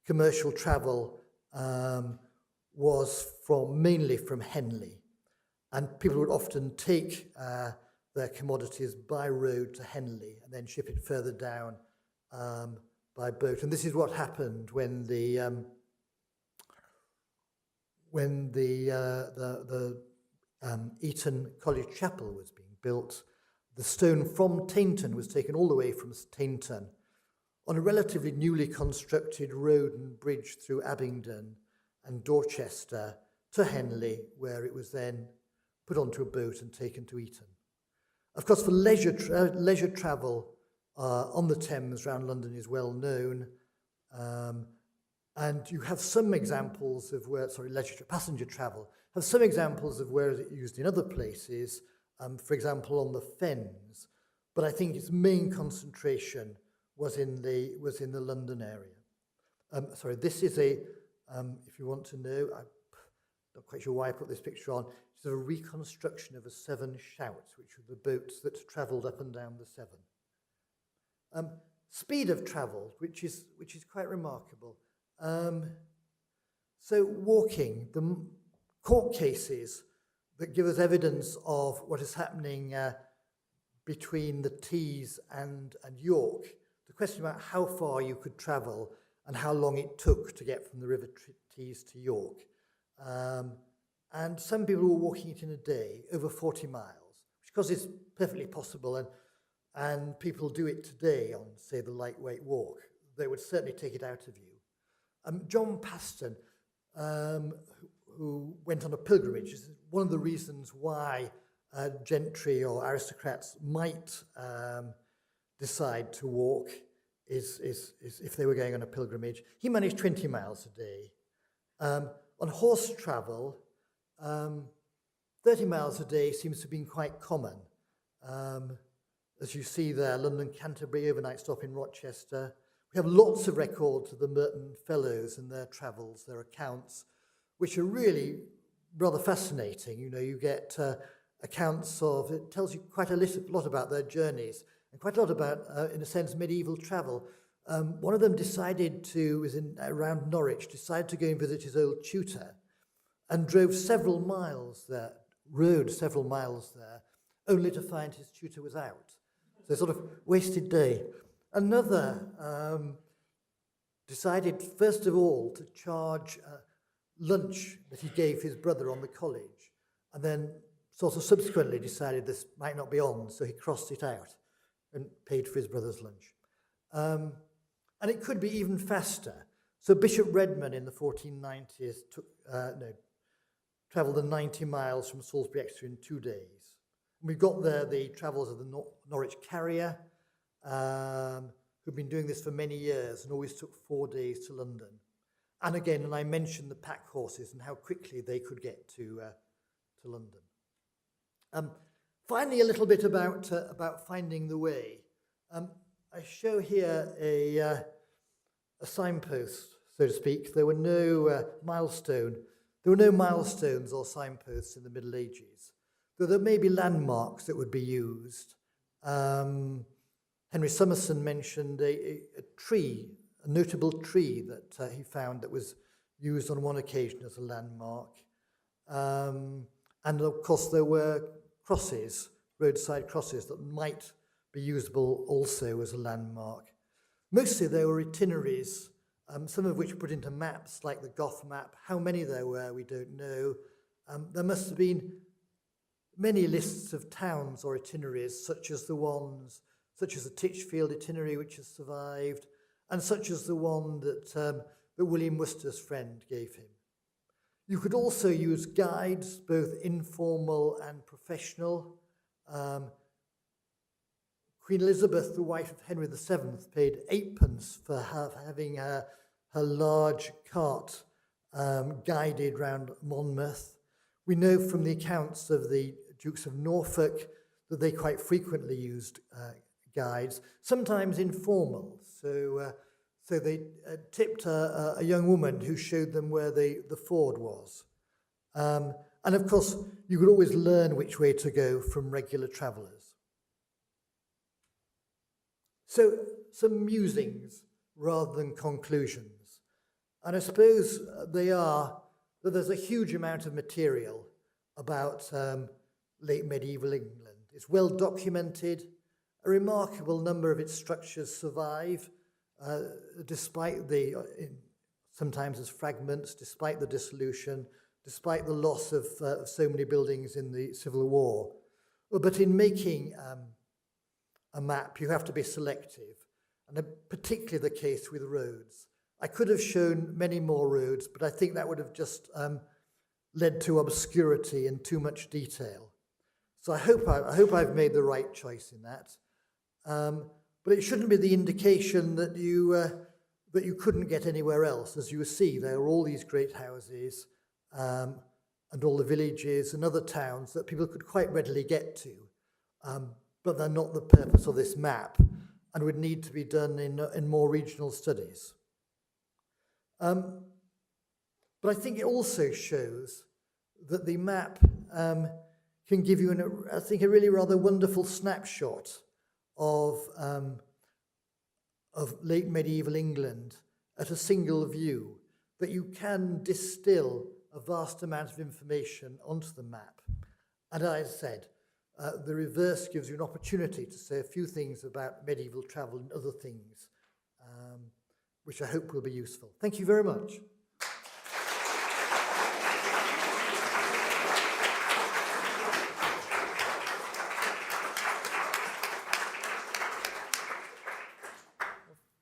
commercial travel was mainly from Henley, and people would often take their commodities by road to Henley and then ship it further down by boat. And this is what happened when the Eton College Chapel was being built. The stone from Tainton was taken all the way from Tainton on a relatively newly constructed road and bridge through Abingdon and Dorchester to Henley, where it was then put onto a boat and taken to Eton. Of course, for leisure travel on the Thames around London is well known, and you have some examples of where, passenger travel, have some examples of where it's used in other places, for example, on the Fens, but I think its main concentration was in the London area. This is if you want to know, I'm not quite sure why I put this picture on, it's a reconstruction of a Severn Shout, which were the boats that travelled up and down the Severn. Speed of travel, which is quite remarkable. So walking, the court cases that give us evidence of what is happening between the Tees and York, the question about how far you could travel and how long it took to get from the River Tees to York. And some people were walking it in a day, over 40 miles, which of course is perfectly possible, and people do it today on, say, the lightweight walk. They would certainly take it out of you. John Paston, who went on a pilgrimage, is one of the reasons why gentry or aristocrats might decide to walk is if they were going on a pilgrimage. He managed 20 miles a day. On horse travel, 30 miles a day seems to have been quite common. As you see there, London-Canterbury, overnight stop in Rochester. We have lots of records of the Merton Fellows and their travels, their accounts, which are really rather fascinating. You know, you get accounts of, it tells you quite a lot about their journeys, and quite a lot about, in a sense, medieval travel. One of them was around Norwich, decided to go and visit his old tutor, and drove several miles there, only to find his tutor was out. So sort of wasted day. Another decided, first of all, to charge lunch that he gave his brother on the college, and then sort of subsequently decided this might not be on, so he crossed it out and paid for his brother's lunch. And it could be even faster. So Bishop Redman in the 1490s travelled the 90 miles from Salisbury Exeter in 2 days. And we've got there the travels of the Norwich Carrier, who've been doing this for many years and always took 4 days to London. And again, and I mentioned the pack horses and how quickly they could get to London. Finally, a little bit about finding the way. I show here a signpost, so to speak. There were no milestones or signposts in the Middle Ages, though there may be landmarks that would be used. Henry Summerson mentioned a tree, a notable tree that he found that was used on one occasion as a landmark. And of course there were crosses, roadside crosses that might be usable also as a landmark. Mostly there were itineraries, some of which were put into maps like the Goth map. How many there were, we don't know. There must have been many lists of towns or itineraries, such as the Titchfield itinerary, which has survived, and such as the one that William Worcester's friend gave him. You could also use guides, both informal and professional. Queen Elizabeth, the wife of Henry VII, paid 8p for having her large cart guided round Monmouth. We know from the accounts of the Dukes of Norfolk that they quite frequently used guides, sometimes informal. So they tipped a young woman who showed them where the ford was. And of course, you could always learn which way to go from regular travellers. So some musings rather than conclusions. And I suppose they are that there's a huge amount of material about late medieval England. It's well documented. A remarkable number of its structures survive, despite sometimes as fragments, despite the dissolution, despite the loss of so many buildings in the Civil War. But in making a map, you have to be selective, and particularly the case with roads. I could have shown many more roads, but I think that would have just led to obscurity and too much detail. So I hope I've made the right choice in that. But it shouldn't be the indication that you couldn't get anywhere else. As you see, there are all these great houses and all the villages and other towns that people could quite readily get to, but they're not the purpose of this map and would need to be done in more regional studies. But I think it also shows that the map can give you, I think, a really rather wonderful snapshot of late medieval England at a single view, that you can distill a vast amount of information onto the map. And as I said, the reverse gives you an opportunity to say a few things about medieval travel and other things, which I hope will be useful. Thank you very much.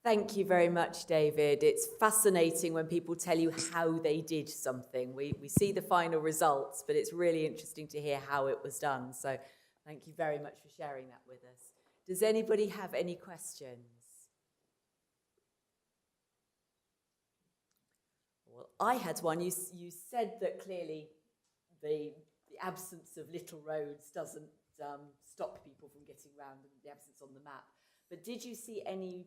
Thank you very much, David. It's fascinating when people tell you how they did something. We see the final results, but it's really interesting to hear how it was done. So thank you very much for sharing that with us. Does anybody have any questions? Well, I had one. You said that clearly the absence of little roads doesn't stop people from getting around, the absence on the map. But did you see any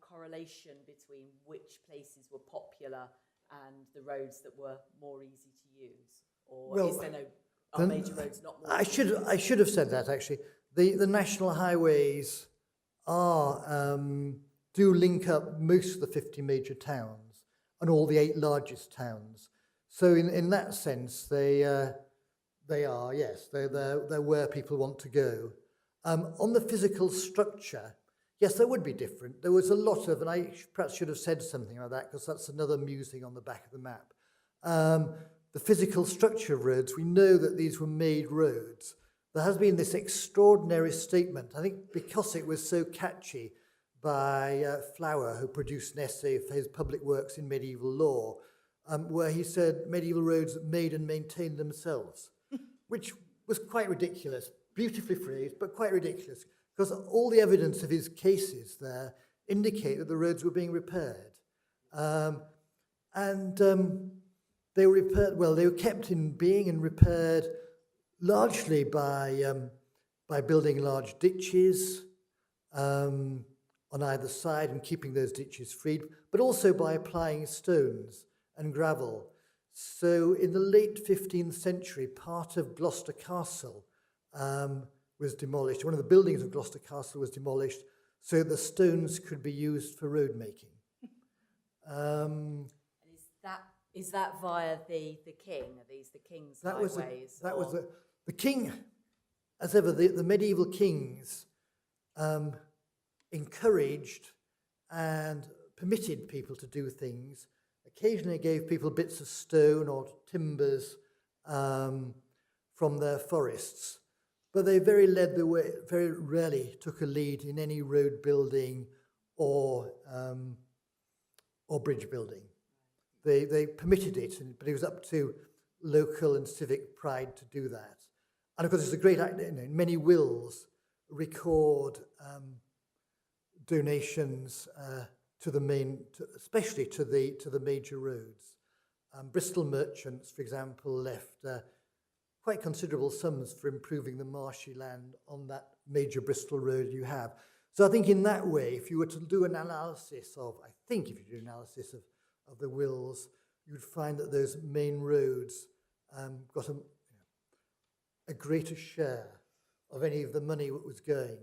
correlation between which places were popular and the roads that were more easy to use? Or is there no major roads not more?
I should have said that, actually. The national highways do link up most of the 50 major towns and all the 8 largest towns. So in that sense, they are, yes, they're where people want to go. On the physical structure, yes, there would be different. There was a lot of, and I perhaps should have said something like that, because that's another musing on the back of the map. The physical structure of roads, we know that these were made roads. There has been this extraordinary statement, I think because it was so catchy, by Flower, who produced an essay for his public works in medieval law, where he said medieval roads made and maintained themselves, which was quite ridiculous, beautifully phrased, but quite ridiculous. Because all the evidence of his cases there indicate that the roads were being repaired. They were repaired, well, they were kept in being and repaired largely by by building large ditches on either side and keeping those ditches freed, but also by applying stones and gravel. So in the late 15th century, part of Gloucester Castle was demolished. One of the buildings of Gloucester Castle was demolished so the stones could be used for road making.
And is that via the king? Are these the king's highways?
That was the king, as ever, the medieval kings encouraged and permitted people to do things. Occasionally gave people bits of stone or timbers from their forests, but they very rarely took a lead in any road building or bridge building. They permitted it, but it was up to local and civic pride to do that. And of course, it's a great act. Many wills record donations to the especially to the major roads. Bristol merchants, for example, left quite considerable sums for improving the marshy land on that major Bristol road you have. So I think in that way, if you were to do an analysis of the wills, you'd find that those main roads got a greater share of any of the money that was going.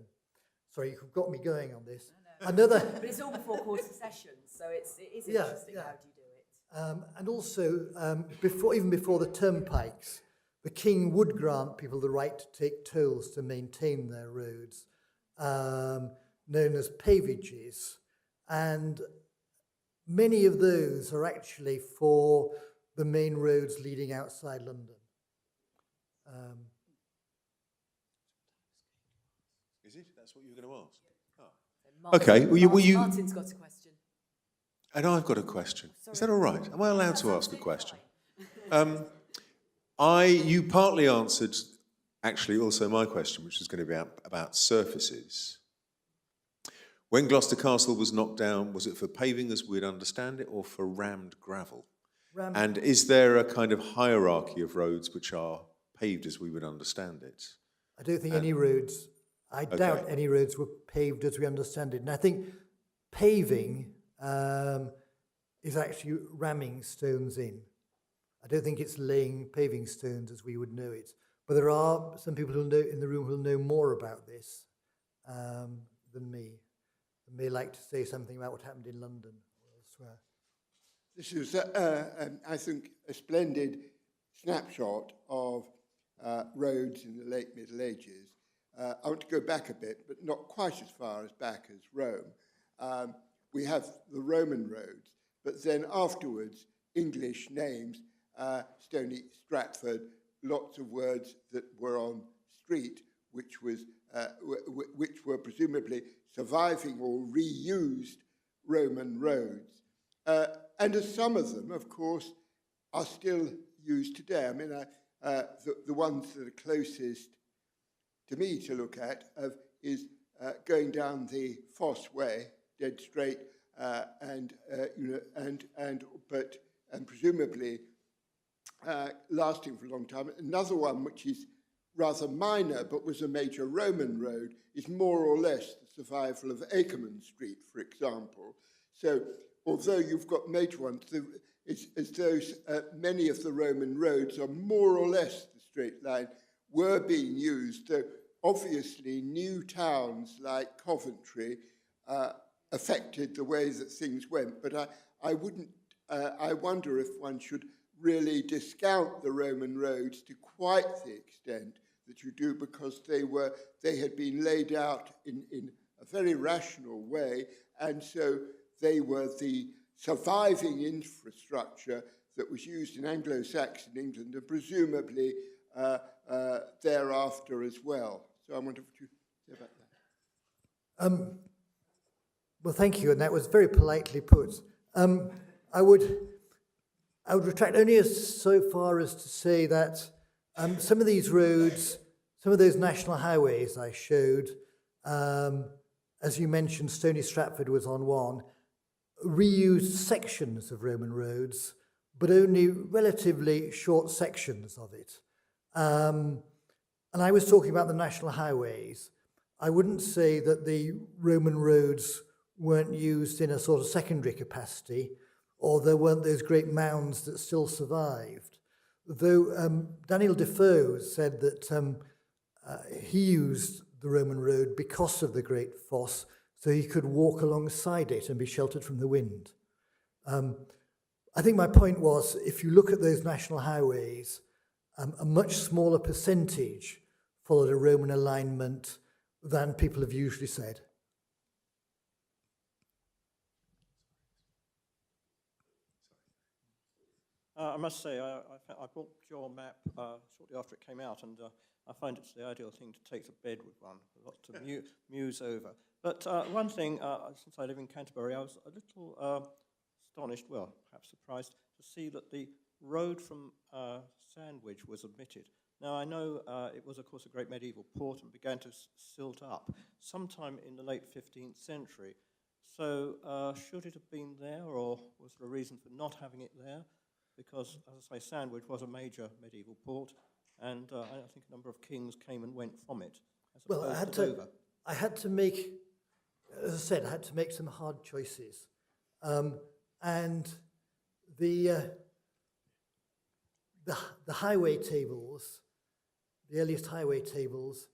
Sorry, you've got me going on this.
But it's all before quarter sessions, so it is interesting. How do you do it?
And also, even before the turnpikes, the king would grant people the right to take tolls to maintain their roads, known as pavages. And many of those are actually for the main roads leading outside London.
Is it? That's what you were going to ask? Oh. Okay.
Martin's got a question.
And I've got a question. Is that all right? Am I allowed to ask a question? You partly answered, actually, also my question, which was going to be about surfaces. When Gloucester Castle was knocked down, was it for paving as we'd understand it, or for rammed gravel? And is there a kind of hierarchy of roads which are paved as we would understand it?
I don't think any roads, I doubt any roads were paved as we understand it. And I think paving is actually ramming stones in. I don't think it's laying paving stones as we would know it. But there are some people who know in the room who know more about this than me. They may like to say something about what happened in London or elsewhere.
This is, I think, a splendid snapshot of roads in the late Middle Ages. I want to go back a bit, but not quite as far as back as Rome. We have the Roman roads, but then afterwards, English names, Stony Stratford, lots of words that were on street, which were presumably surviving or reused Roman roads. And as some of them, of course, are still used today. I mean, the ones that are closest to me to look at is going down the Fosse Way, dead straight, and presumably lasting for a long time. Another one, which is rather minor but was a major Roman road, is more or less the survival of Akerman Street, for example. So although you've got major ones, it's as though many of the Roman roads are more or less the straight line, were being used. So obviously new towns like Coventry affected the way that things went. But I wonder if one should really discount the Roman roads to quite the extent that you do, because they had been laid out in a very rational way, and so they were the surviving infrastructure that was used in Anglo-Saxon England and presumably thereafter as well. So I wonder what you say about that.
Well, thank you, and that was very politely put. I would retract only so far as to say that some of these roads, some of those national highways I showed, as you mentioned, Stony Stratford was on one, reused sections of Roman roads, but only relatively short sections of it. And I was talking about the national highways. I wouldn't say that the Roman roads weren't used in a sort of secondary capacity, or there weren't those great mounds that still survived. Though Daniel Defoe said that he used the Roman road because of the Great Fosse, so he could walk alongside it and be sheltered from the wind. I think my point was, if you look at those national highways, a much smaller percentage followed a Roman alignment than people have usually said.
I must say, I bought your map shortly after it came out, and I find it's the ideal thing to take to bed with one, a lot to muse over. But one thing, since I live in Canterbury, I was a little astonished, well, perhaps surprised, to see that the road from Sandwich was omitted. Now, I know it was, of course, a great medieval port and began to silt up sometime in the late 15th century. So should it have been there, or was there a reason for not having it there? Because, as I say, Sandwich was a major medieval port, and I think a number of kings came and went from it.
Well, I had to make, as I said, I had to make some hard choices. And the highway tables, the earliest highway tables,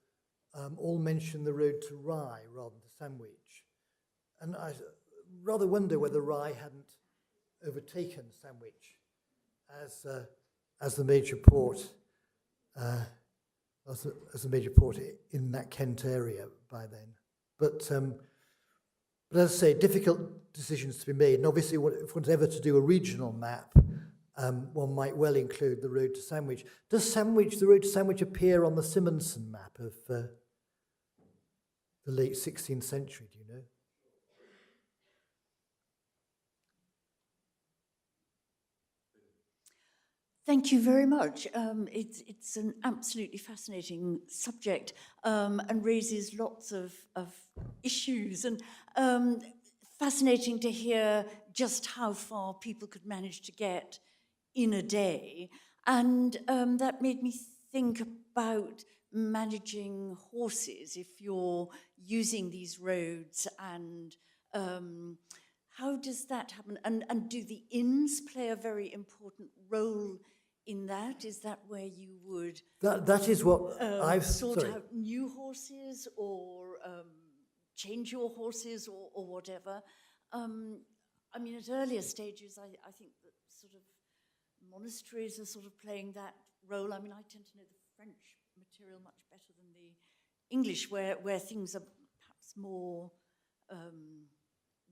all mention the road to Rye rather than to Sandwich. And I rather wonder whether Rye hadn't overtaken Sandwich as the major port, as a major port in that Kent area by then. But as I say, difficult decisions to be made. And obviously, if one's ever to do a regional map, one might well include the road to Sandwich. Does the road to Sandwich appear on the Simonson map of the late 16th century, do you know?
Thank you very much. It's an absolutely fascinating subject and raises lots of issues, and fascinating to hear just how far people could manage to get in a day. And that made me think about managing horses if you're using these roads, and how does that happen? And do the inns play a very important role in that? Is that where you would
that is what I've
sort out new horses, or change your horses, or whatever? I mean, at earlier stages, I think that sort of monasteries are sort of playing that role. I mean, I tend to know the French material much better than the English, where things are perhaps more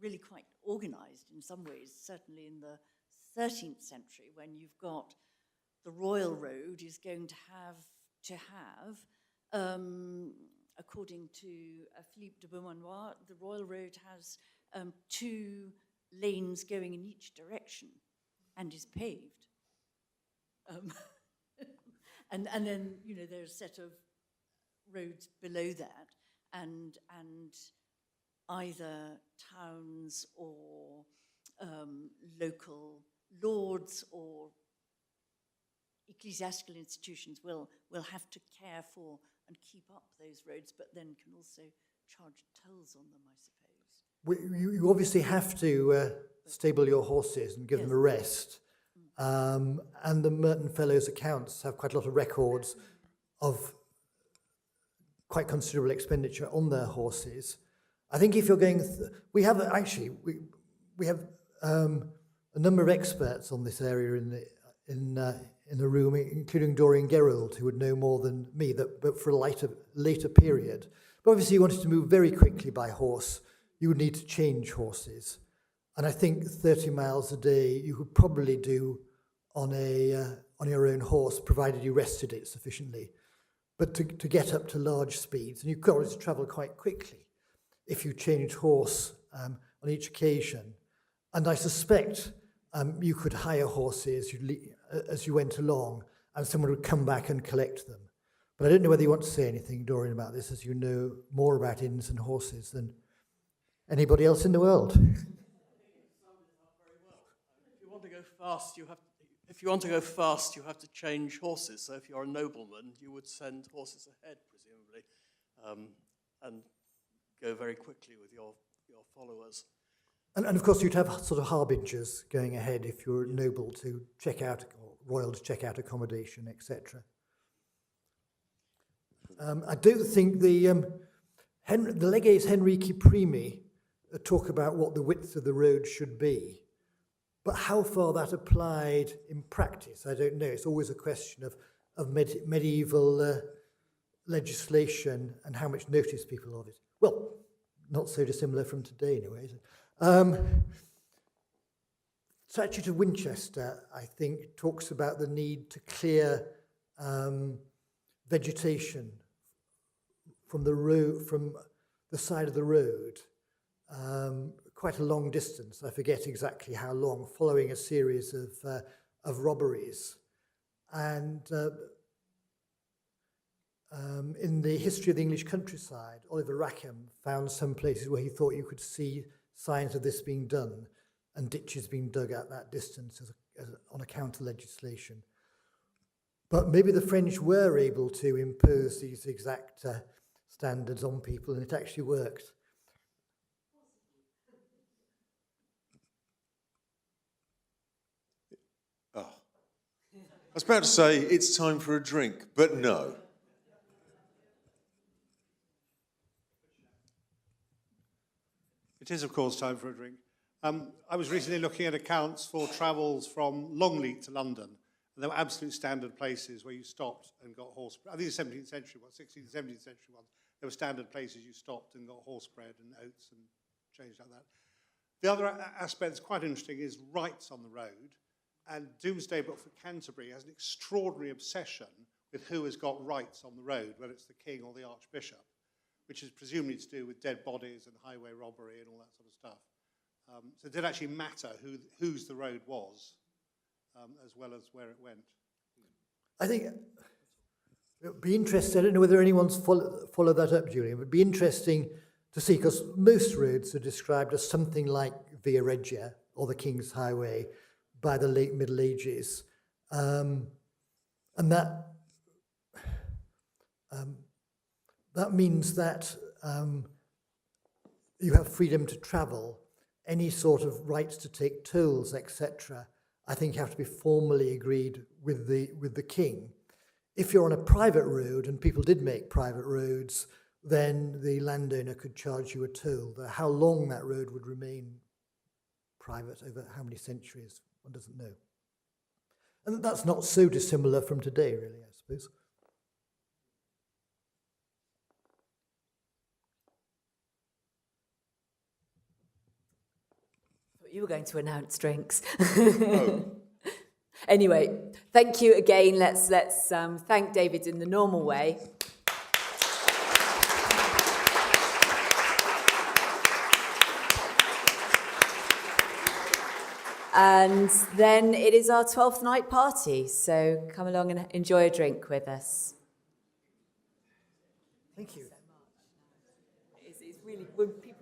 really quite organized in some ways, certainly in the 13th century, when you've got the royal road is going to have, according to Philippe de Beaumanoir, the royal road has 2 lanes going in each direction and is paved. And then, you know, there's a set of roads below that, and either towns or local lords or ecclesiastical institutions will have to care for and keep up those roads, but then can also charge tolls on them, I suppose.
You obviously have to stable your horses and give them a rest. And the Merton Fellows accounts have quite a lot of records of quite considerable expenditure on their horses. I think if you're going, we have a number of experts on this area in the room, including Doreen Gerald, who would know more than me, but for a later period. But obviously, you wanted to move very quickly by horse, you would need to change horses. And I think 30 miles a day you could probably do on your own horse, provided you rested it sufficiently. But to get up to large speeds, and you could always travel quite quickly if you changed horse on each occasion. And I suspect you could hire horses as you went along, and someone would come back and collect them. But I don't know whether you want to say anything, Doreen, about this, as you know more about inns and horses than anybody else in the world.
If you want to go fast, you have
if you want to go fast, you have to change horses. So if you're a nobleman, you would send horses ahead, presumably, and go very quickly with your followers.
And of course, you'd have sort of harbingers going ahead if you're noble to check out, or royal to check out accommodation, etc. I don't think the legates Henrici Primi talk about what the width of the road should be, but how far that applied in practice, I don't know. It's always a question of medieval legislation and how much notice people of it. Well, not so dissimilar from today, anyway. Is it? Statute of Winchester, I think, talks about the need to clear vegetation from the side of the road, quite a long distance. I forget exactly how long, following a series of robberies. And in the history of the English countryside, Oliver Rackham found some places where he thought you could see signs of this being done and ditches being dug at that distance on account of legislation. But maybe the French were able to impose these exact standards on people, and it actually worked.
Oh. I was about to say it's time for a drink, but no.
It is, of course, time for a drink. I was recently looking at accounts for travels from Longleat to London, and there were absolute standard places where you stopped and got horse bread. I think the 17th century ones, 16th, 17th century ones, there were standard places you stopped and got horse bread and oats and change like that. The other aspect that's quite interesting is rights on the road, and Domesday Book for Canterbury has an extraordinary obsession with who has got rights on the road, whether it's the king or the archbishop, which is presumably to do with dead bodies and highway robbery and all that sort of stuff. So it did actually matter whose the road was, as well as where it went.
I think it would be interesting, I don't know whether anyone's followed that up, Julian, it would be interesting to see, because most roads are described as something like Via Regia or the King's Highway by the late Middle Ages. And that means that you have freedom to travel. Any sort of rights to take tolls, etc., I think have to be formally agreed with the king. If you're on a private road, and people did make private roads, then the landowner could charge you a toll. How long that road would remain private over how many centuries, one doesn't know. And that's not so dissimilar from today, really, I suppose.
You were going to announce drinks.
Oh.
Anyway, thank you again. Let's thank David in the normal way. And then it is our 12th night party, so come along and enjoy a drink with us.
Thank you.
It's really, when people